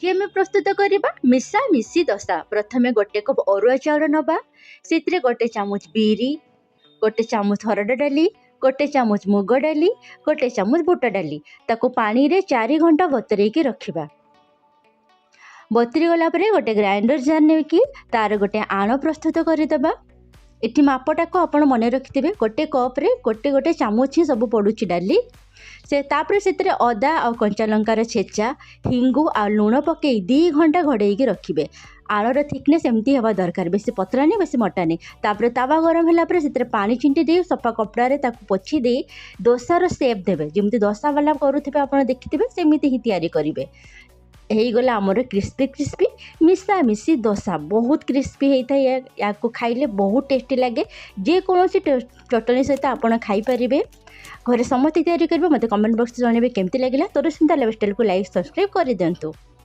कि आम प्रस्तुत करवा मिसामिसी दशा। प्रथमे गोटे कप अरुआ चाउल नवा, से गोटे चामच बीरी, गोटे चामच हरड़ डाली, गोटे चामच मुग डाली, गोटे चामच बुट डाली ताको पानी रे 4 घंटा बतुरेकी रखिबा। बतुरी गला परे गोटे ग्राइंडर जार ने कि तार गोटे आण प्रस्तुत करदेबा। इटी मापटा को आपण मन रखिथे, गोटे कप रे गोटे गोटे चामच ही सब पड़ुची डाली से तापर से अदा और कंचा लंकार छेचा, हिंगु आ लुण पकई 2 घंटा घोड़े रखिए। आलर थिकनेस एमती हवा दरकार, बेसी पतला नहीं बेसी मोटा नहीं। तापर तावा गरम है से पानी छिंटी दे सफा कपड़े पोछि दे दोसार सेप देवे, जमी दोसा वाला करुवे आप देखिथे सेमती ही तैयारी करेंगे। गला आमर क्रिस्पी क्रिस्पी मिसामिसी दोसा बहुत क्रिस्पी होता है। या खाइले बहुत टेस्टी लगे। जेकोसी चटनी सहित आप खाईपारे। घरे समस्त तैयारी करेंगे। मत कमेंट बॉक्स में जनइबे केमती लगे। तरुस्मिता लाइफस्टाइल को लाइक सब्सक्राइब कर दिंतु।